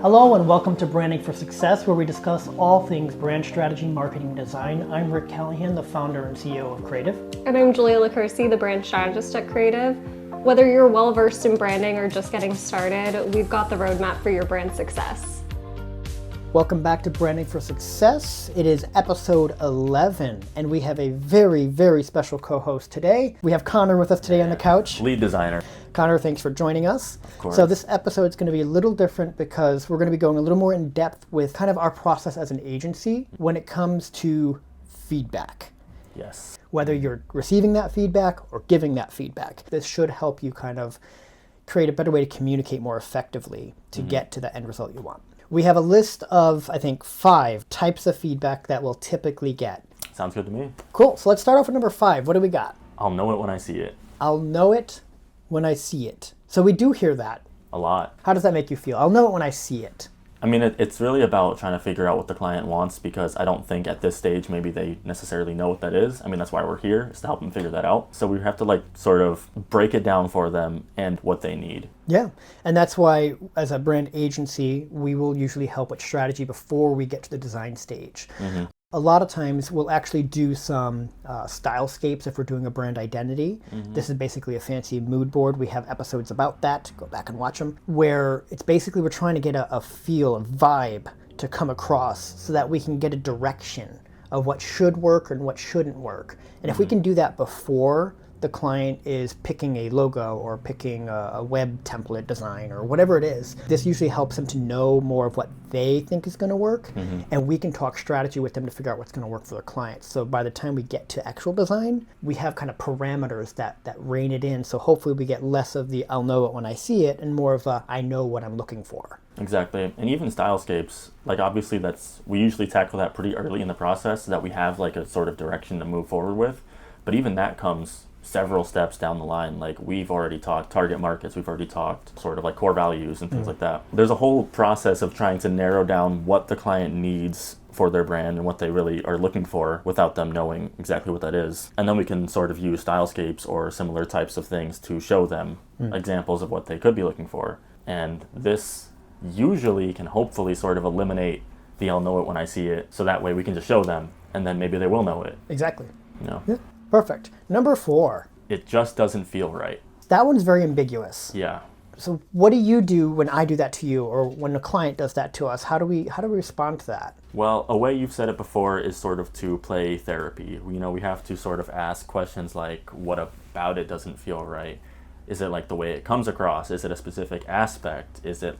Hello and welcome to Branding for Success, where we discuss all things brand strategy, marketing, design. I'm Rick Callahan, the founder and CEO of Creative. And I'm Julia LaCursi, the brand strategist at Creative. Whether you're well-versed in branding or just getting started, we've got the roadmap for your brand success. Welcome back to Branding for Success. It is episode 11, and we have a very, very special co-host today. We have Connor with us today on the couch. Lead designer. Connor, thanks for joining us. Of course. So this episode is going to be a little different because we're going to be going a little more in depth with kind of our process as an agency when it comes to feedback. Yes. Whether you're receiving that feedback or giving that feedback. This should help you kind of create a better way to communicate more effectively to get to the end result you want. We have a list of, I think, 5 types of feedback that we'll typically get. Sounds good to me. Cool. So let's start off with number 5. What do we got? I'll know it when I see it. I'll know it when I see it. So we do hear that. A lot. How does that make you feel? I'll know it when I see it. I mean, it's really about trying to figure out what the client wants, because I don't think at this stage maybe they necessarily know what that is. I mean, that's why we're here, is to help them figure that out. So we have to sort of break it down for them and what they need. Yeah, and that's why as a brand agency, we will usually help with strategy before we get to the design stage. A lot of times we'll actually do some stylescapes if we're doing a brand identity. This is basically a fancy mood board. We have episodes about that. Go back and watch them. Where it's basically we're trying to get a feel, a vibe to come across so that we can get a direction of what should work and what shouldn't work. And if we can do that before the client is picking a logo or picking a web template design or whatever it is, this usually helps them to know more of what they think is going to work, and we can talk strategy with them to figure out what's going to work for their clients. So by the time we get to actual design, we have kind of parameters that rein it in, so hopefully we get less of the I'll know it when I see it and more of a I know what I'm looking for. Exactly. And even stylescapes, obviously we usually tackle that pretty early in the process so that we have a sort of direction to move forward with. But even that comes several steps down the line. We've already talked target markets, we've already talked sort of core values and things like that. There's a whole process of trying to narrow down what the client needs for their brand and what they really are looking for without them knowing exactly what that is. And then we can sort of use stylescapes or similar types of things to show them examples of what they could be looking for. And this usually can hopefully sort of eliminate the I'll know it when I see it, so that way we can just show them and then maybe they will know it. Exactly. Yeah. Perfect. Number 4. It just doesn't feel right. That one's very ambiguous. Yeah. So what do you do when I do that to you, or when a client does that to us? How do we respond to that? Well, a way you've said it before is sort of to play therapy. We have to sort of ask questions like, what about it doesn't feel right? Is it the way it comes across? Is it a specific aspect? Is it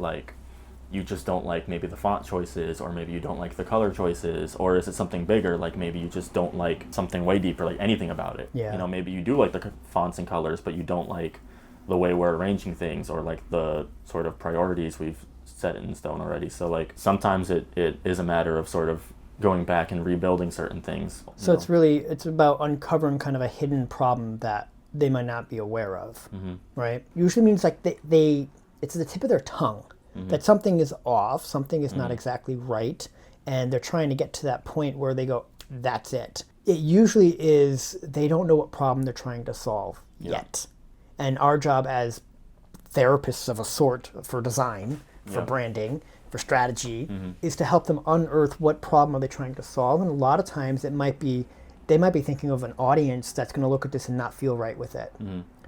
you just don't like maybe the font choices, or maybe you don't like the color choices, or is it something bigger, maybe you just don't like something way deeper, anything about it? Yeah. Maybe you do like the fonts and colors, but you don't like the way we're arranging things, or the sort of priorities we've set in stone already. So sometimes it is a matter of sort of going back and rebuilding certain things. So it's about uncovering kind of a hidden problem that they might not be aware of, right? Usually means it's the tip of their tongue. That something is off, something is not exactly right, and they're trying to get to that point where they go, that's it. It usually is they don't know what problem they're trying to solve yet. And our job as therapists of a sort for design, for branding, for strategy, is to help them unearth what problem are they trying to solve. And a lot of times they might be thinking of an audience that's going to look at this and not feel right with it.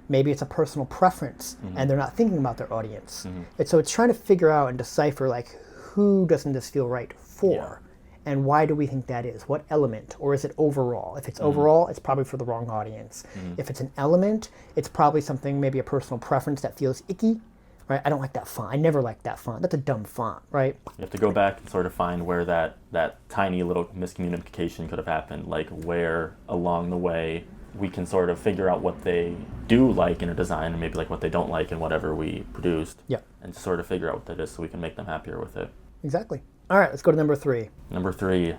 Maybe it's a personal preference and they're not thinking about their audience. And so it's trying to figure out and decipher who doesn't this feel right for, and why do we think that is? What element? Or is it overall? If it's overall, it's probably for the wrong audience. If it's an element, it's probably something, maybe a personal preference that feels icky, right? I don't like that font. I never liked that font. That's a dumb font, right? You have to go back and sort of find where that tiny little miscommunication could have happened, where along the way we can sort of figure out what they do like in a design, and maybe what they don't like in whatever we produced. Yeah. And sort of figure out what that is so we can make them happier with it. Exactly. All right, let's go to number 3. Number 3,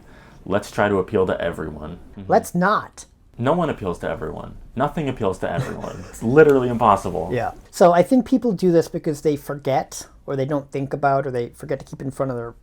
let's try to appeal to everyone. Let's not. No one appeals to everyone. Nothing appeals to everyone. It's literally impossible. Yeah. So I think people do this because they forget, or they don't think about, or they forget to keep in front of their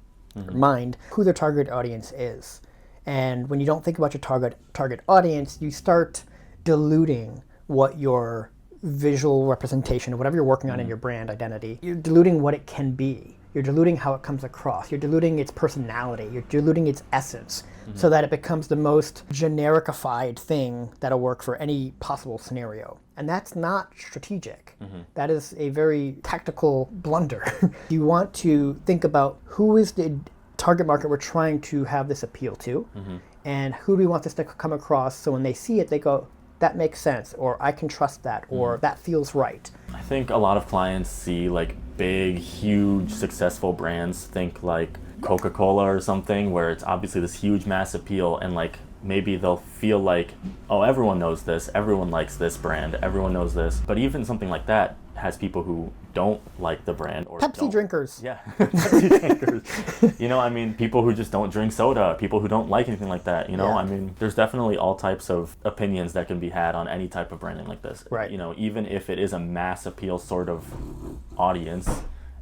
mind who their target audience is. And when you don't think about your target audience, you start diluting what your visual representation of whatever you're working on in your brand identity, you're diluting what it can be. You're diluting how it comes across. You're diluting its personality. You're diluting its essence so that it becomes the most genericified thing that'll work for any possible scenario. And that's not strategic. That is a very tactical blunder. You want to think about who is the target market we're trying to have this appeal to, and who do we want this to come across so when they see it, they go, that makes sense, or I can trust that, or that feels right. I think a lot of clients see like big, huge, successful brands, think like Coca-Cola or something, where it's obviously this huge mass appeal, and like maybe they'll feel like, oh, everyone knows this, everyone likes this brand, everyone knows this. But even something like that has people who don't like the brand, or Pepsi drinkers. Yeah, Pepsi drinkers. You know, I mean, people who just don't drink soda, people who don't like anything like that. You know, Yeah. I mean, there's definitely all types of opinions that can be had on any type of branding like this. Right. You know, even if it is a mass appeal sort of audience,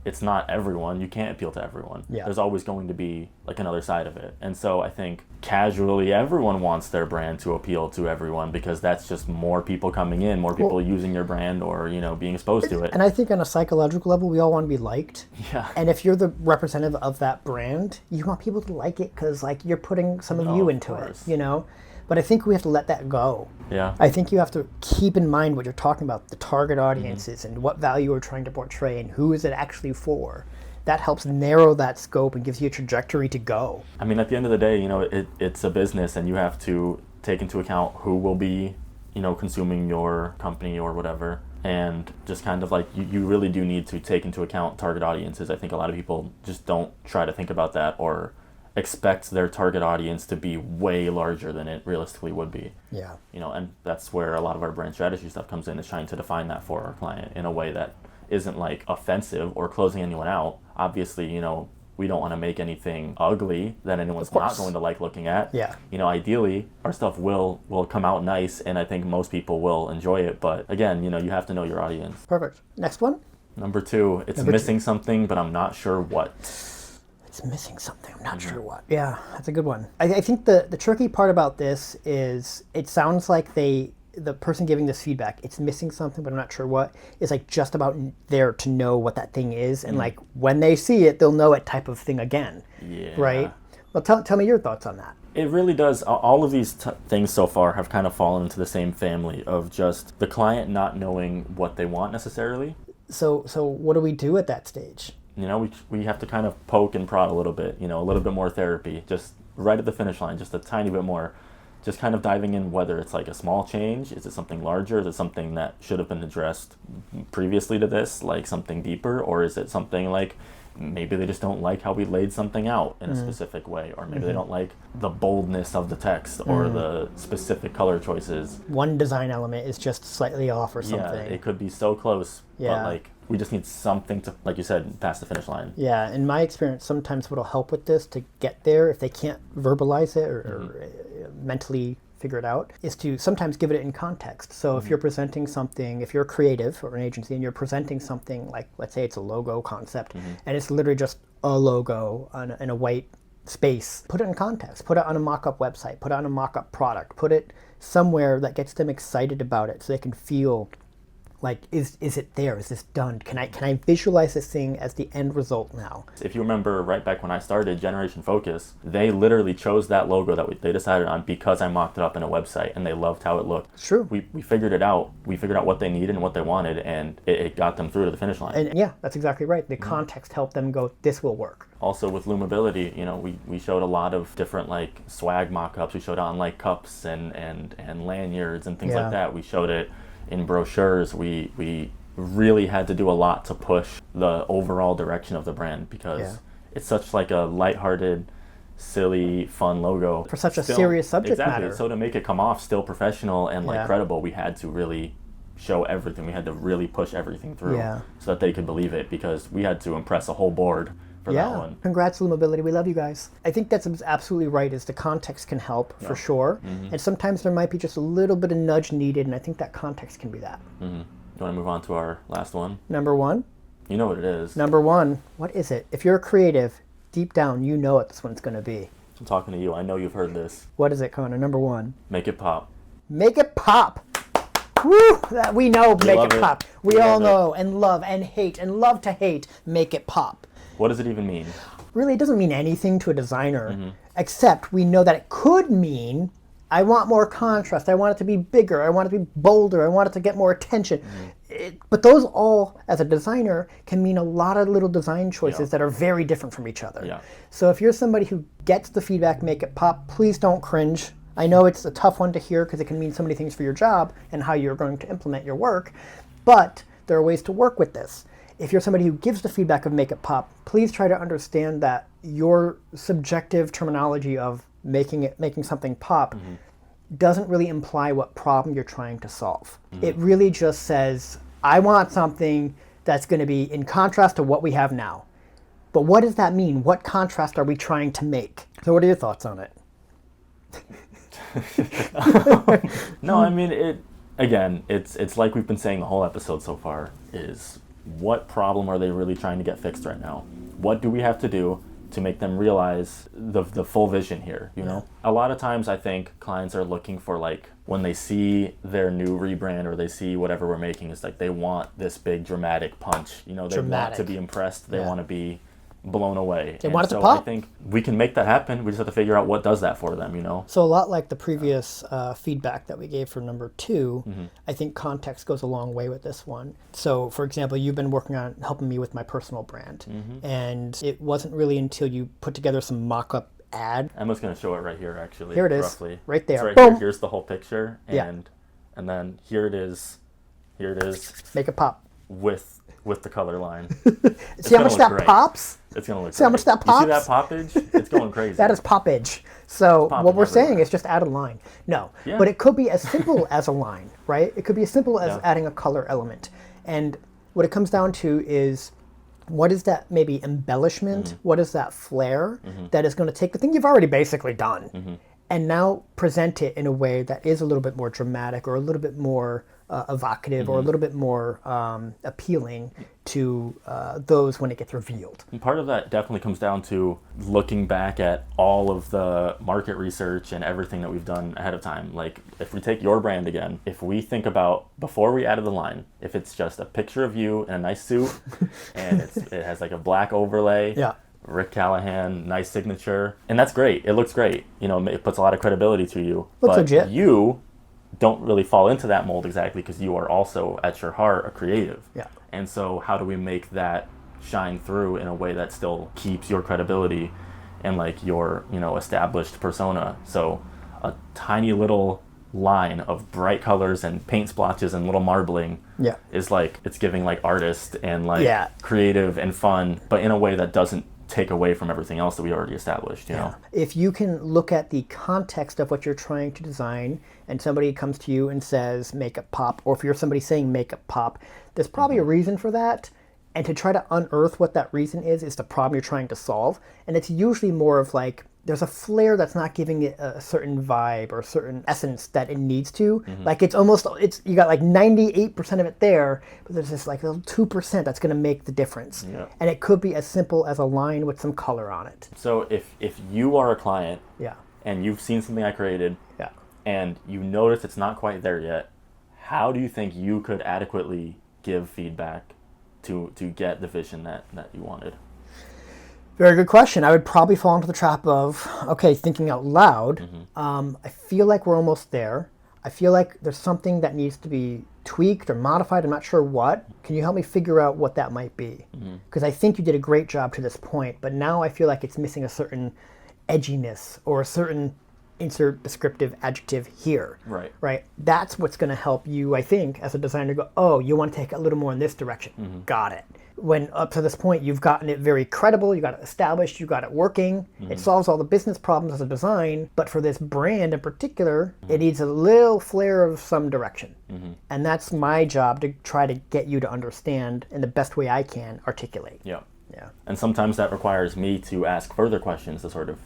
it's not everyone. You can't appeal to everyone. Yeah. There's always going to be like another side of it. And so I think casually everyone wants their brand to appeal to everyone, because that's just more people coming in, more people using your brand, or, you know, being exposed to it. And I think on a psychological level, we all want to be liked. Yeah. And if you're the representative of that brand, you want people to like it because, like, you're putting some of Oh, you of into course. it, you know? But I think we have to let that go. Yeah. I think you have to keep in mind what you're talking about, the target audiences and what value we're trying to portray and who is it actually for. That helps narrow that scope and gives you a trajectory to go. I mean, at the end of the day, you know, it's a business, and you have to take into account who will be, you know, consuming your company or whatever. And just kind of like, you really do need to take into account target audiences. I think a lot of people just don't try to think about that, or expect their target audience to be way larger than it realistically would be. Yeah. You know, and that's where a lot of our brand strategy stuff comes in, is trying to define that for our client in a way that isn't like offensive or closing anyone out. Obviously, you know, we don't want to make anything ugly that anyone's not course. going to like looking at. Yeah. You know, ideally our stuff will come out nice, and I think most people will enjoy it. But again, you know, you have to know your audience. Perfect. Next one. Number 2, it's Number missing something, but I'm not sure what. It's missing something. I'm not sure what. Yeah, that's a good one. I think the tricky part about this is it sounds like the person giving this feedback, it's missing something, but I'm not sure what, is like just about there to know what that thing is. And like when they see it, they'll know it type of thing again. Yeah. Right? Well, tell me your thoughts on that. It really does. All of these things so far have kind of fallen into the same family of just the client not knowing what they want necessarily. So what do we do at that stage? You know, we have to kind of poke and prod a little bit, you know, a little bit more therapy, just right at the finish line, just a tiny bit more. Just kind of diving in, whether it's like a small change, is it something larger, is it something that should have been addressed previously to this, like something deeper, or is it something like maybe they just don't like how we laid something out in a specific way, or maybe they don't like the boldness of the text or the specific color choices. One design element is just slightly off or Yeah, something. it could be so close, Yeah. but like we just need something to, like you said, pass the finish line. Yeah, in my experience, sometimes what'll help with this to get there, if they can't verbalize it or mentally figure it out, is to sometimes give it in context. So if you're presenting something, if you're creative or an agency and you're presenting something like, let's say it's a logo concept, and it's literally just a logo in a white space, put it in context, put it on a mock-up website, put it on a mock-up product, put it somewhere that gets them excited about it so they can feel like, is it there? Is this done? Can I visualize this thing as the end result now? If you remember right back when I started Generation Focus, they literally chose that logo that they decided on because I mocked it up in a website and they loved how it looked. It's true. We figured it out. We figured out what they needed and what they wanted, and it got them through to the finish line. And yeah, that's exactly right. The context helped them go, this will work. Also with Loomability, you know, we showed a lot of different like swag mock-ups. We showed on like cups and lanyards and things Yeah. like that. We showed it in brochures. We really had to do a lot to push the overall direction of the brand, because Yeah. it's such like a lighthearted, silly, fun logo. For such a serious subject exactly. matter. So to make it come off still professional and like Yeah. credible, we had to really show everything. We had to really push everything through Yeah. so that they could believe it, because we had to impress a whole board for that Yeah, one. congrats Loomability. We love you guys. I think that's absolutely right, is the context can help for sure. And sometimes there might be just a little bit of nudge needed, and I think that context can be that. You want to move on to our last one? Number one, You know what it is. what is it? If you're a creative, deep down, you know what this one's going to be. I'm talking to you. I know you've heard this. What is it, Connor? Number one. Make it pop. Make it pop. Woo! That we know, make love it it. pop. We We all love it. know and love and hate and love to hate. Make it pop. What does it even mean? Really, it doesn't mean anything to a designer, except we know that it could mean, I want more contrast, I want it to be bigger, I want it to be bolder, I want it to get more attention. But those all, as a designer, can mean a lot of little design choices that are very different from each other. Yeah. So if you're somebody who gets the feedback, make it pop, please don't cringe. I know it's a tough one to hear because it can mean so many things for your job and how you're going to implement your work, but there are ways to work with this. If you're somebody who gives the feedback of make it pop, please try to understand that your subjective terminology of making something pop doesn't really imply what problem you're trying to solve. It really just says, I want something that's going to be in contrast to what we have now. But what does that mean? What contrast are we trying to make? So what are your thoughts on it? No, I mean, it's like we've been saying the whole episode so far, is what problem are they really trying to get fixed right now? What do we have to do to make them realize the full vision here, you know? A lot of times I think clients are looking for, like, when they see their new rebrand or they see whatever we're making, it's like they want this big dramatic punch, you know, they want to be impressed, they want to be blown away. They want it to pop. I think we can make that happen. We just have to figure out what does that for them, you know? So a lot like the previous feedback that we gave for number 2, I think context goes a long way with this one. So for example, you've been working on helping me with my personal brand, and it wasn't really until you put together some mock-up ad. Emma's going to show it right here, actually. Here it is, roughly. right there. It's right here. Here's the whole picture, and then here it is. Here it is. Make it pop. With the color line. See how much that pops? It's going to look See how much that pops? You see that poppage? It's going crazy. That is poppage. So what we're saying is just add a line. No, but it could be as simple as a line, right? It could be as simple as adding a color element. And what it comes down to is, what is that maybe embellishment? What is that flair that is going to take the thing you've already basically done and now present it in a way that is a little bit more dramatic or a little bit more evocative or a little bit more appealing to those when it gets revealed. And part of that definitely comes down to looking back at all of the market research and everything that we've done ahead of time. Like, if we take your brand again, if we think about before we added the line, if it's just a picture of you in a nice suit and it has like a black overlay, Rick Callahan, nice signature, and that's great. It looks great. You know, it puts a lot of credibility to you. Looks but legit. You don't really fall into that mold exactly because you are also at your heart a creative. Yeah. And so how do we make that shine through in a way that still keeps your credibility and like your, you know, established persona? So a tiny little line of bright colors and paint splotches and little marbling is like, it's giving like artist and like creative and fun, but in a way that doesn't take away from everything else that we already established, you know? If you can look at the context of what you're trying to design and somebody comes to you and says, make it pop, or if you're somebody saying make it pop, there's probably a reason for that. And to try to unearth what that reason is the problem you're trying to solve. And it's usually more of like, there's a flair that's not giving it a certain vibe or a certain essence that it needs to. Like you got like 98% of it there, but there's this like little 2% that's going to make the difference. And it could be as simple as a line with some color on it. So if you are a client and you've seen something I created and you notice it's not quite there yet, how do you think you could adequately give feedback to get the vision that you wanted? Very good question. I would probably fall into the trap of, okay, thinking out loud. I feel like we're almost there. I feel like there's something that needs to be tweaked or modified. I'm not sure what. Can you help me figure out what that might be? Because I think you did a great job to this point, but now I feel like it's missing a certain edginess or a certain insert descriptive adjective here. Right. That's what's going to help you, I think, as a designer go, oh, you want to take a little more in this direction. Got it. When up to this point, you've gotten it very credible, you got it established, you got it working, it solves all the business problems as a design, but for this brand in particular, it needs a little flair of some direction. And that's my job, to try to get you to understand in the best way I can articulate. Yeah. And sometimes that requires me to ask further questions to sort of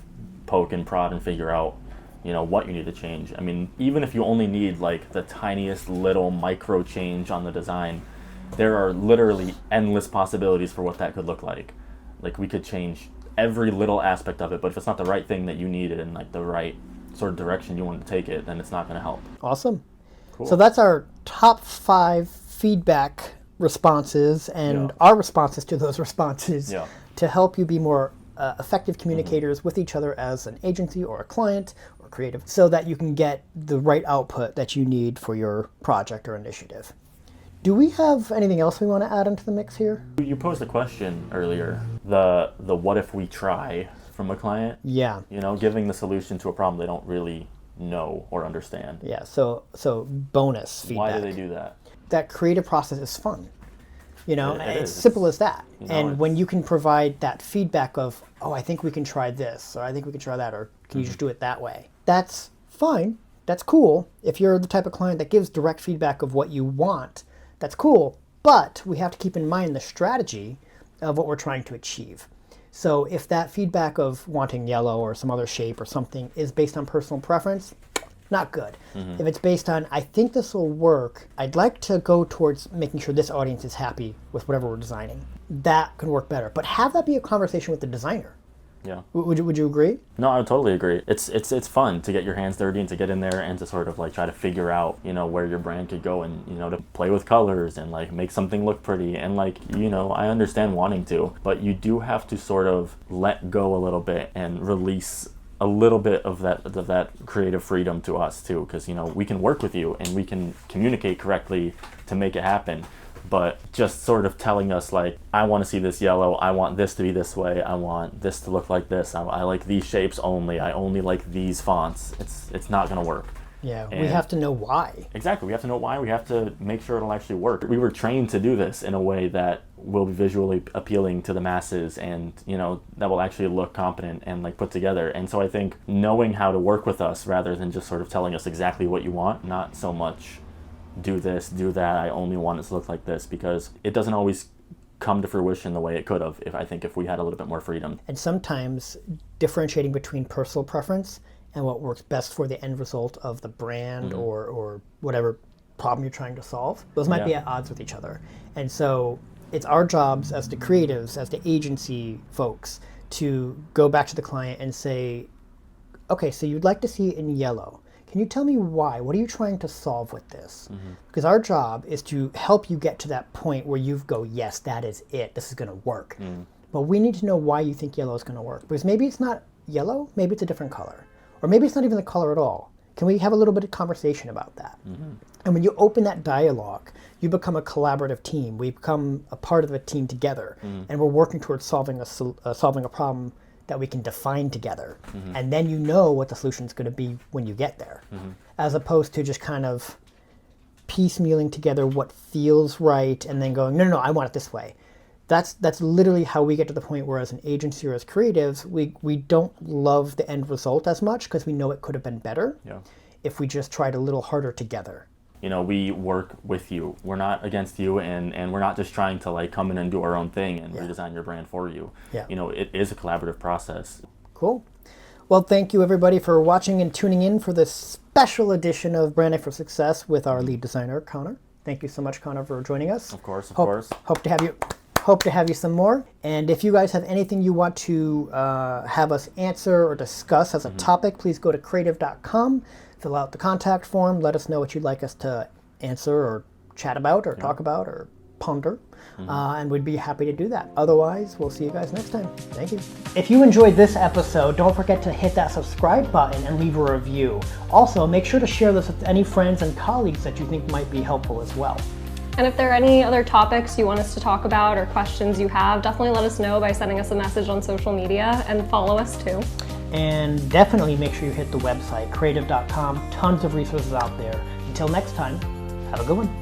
poke and prod and figure out, you know, what you need to change. I mean, even if you only need like the tiniest little micro change on the design, there are literally endless possibilities for what that could look like. Like, we could change every little aspect of it, but if it's not the right thing that you needed and like the right sort of direction you wanted to take it, then it's not going to help. Awesome. Cool. So that's our top 5 feedback responses and our responses to those responses to help you be more effective communicators with each other as an agency or a client or creative, so that you can get the right output that you need for your project or initiative. Do we have anything else we want to add into the mix here? You posed a question earlier, the what if we try from a client? Yeah. You know, giving the solution to a problem they don't really know or understand. Yeah, so bonus feedback. Why do they do that? That creative process is fun. You know, It it's is. simple as that. You know, And when you can provide that feedback of, oh, I think we can try this, or I think we can try that, or can you just do it that way? That's fine. That's cool. If you're the type of client that gives direct feedback of what you want, that's cool. But we have to keep in mind the strategy of what we're trying to achieve. So if that feedback of wanting yellow or some other shape or something is based on personal preference, not good. If it's based on, I think this will work, I'd like to go towards making sure this audience is happy with whatever we're designing, that can work better. But have that be a conversation with the designer. Yeah. Would you agree? No, I would totally agree. It's fun to get your hands dirty and to get in there and to sort of like try to figure out, you know, where your brand could go, and, you know, to play with colors and like make something look pretty. And like, you know, I understand wanting to, but you do have to sort of let go a little bit and release a little bit of that creative freedom to us too, because, you know, we can work with you and we can communicate correctly to make it happen. But just sort of telling us like, I want to see this yellow, I want this to be this way, I want this to look like this, I like these shapes only, I only like these fonts, it's not going to work. Yeah, we And- have to know why. Exactly, we have to know why, we have to make sure it'll actually work. We were trained to do this in a way that will be visually appealing to the masses, and, you know, that will actually look competent and like put together. And so I think knowing how to work with us rather than just sort of telling us exactly what you want, not so much do this, do that, I only want it to look like this, because it doesn't always come to fruition the way it could have if we had a little bit more freedom. And sometimes differentiating between personal preference and what works best for the end result of the brand or whatever problem you're trying to solve, those might be Yeah. at odds with each other. And so it's our jobs as the creatives, as the agency folks, to go back to the client and say, okay, so you'd like to see it in yellow. Can you tell me why? What are you trying to solve with this? Because our job is to help you get to that point where you go, yes, that is it. This is going to work. But we need to know why you think yellow is going to work. Because maybe it's not yellow, maybe it's a different color. Or maybe it's not even the color at all. Can we have a little bit of conversation about that? And when you open that dialogue, you become a collaborative team. We become a part of a team together. And we're working towards solving a problem that we can define together. And then you know what the solution is going to be when you get there. As opposed to just kind of piecemealing together what feels right and then going, no, I want it this way. That's literally how we get to the point where as an agency or as creatives, we don't love the end result as much because we know it could have been better if we just tried a little harder together. You know, we work with you. We're not against you, and we're not just trying to like come in and do our own thing and redesign your brand for you. Yeah. You know, it is a collaborative process. Cool. Well, thank you everybody for watching and tuning in for this special edition of Branding for Success with our lead designer, Connor. Thank you so much, Connor, for joining us. Of course. Hope to have you some more. And if you guys have anything you want to have us answer or discuss as a topic, please go to creative.com, fill out the contact form, let us know what you'd like us to answer or chat about or talk about or ponder, and we'd be happy to do that. Otherwise, we'll see you guys next time. Thank you. If you enjoyed this episode, don't forget to hit that subscribe button and leave a review. Also, make sure to share this with any friends and colleagues that you think might be helpful as well. And if there are any other topics you want us to talk about or questions you have, definitely let us know by sending us a message on social media, and follow us too. And definitely make sure you hit the website, creative.com. Tons of resources out there. Until next time, have a good one.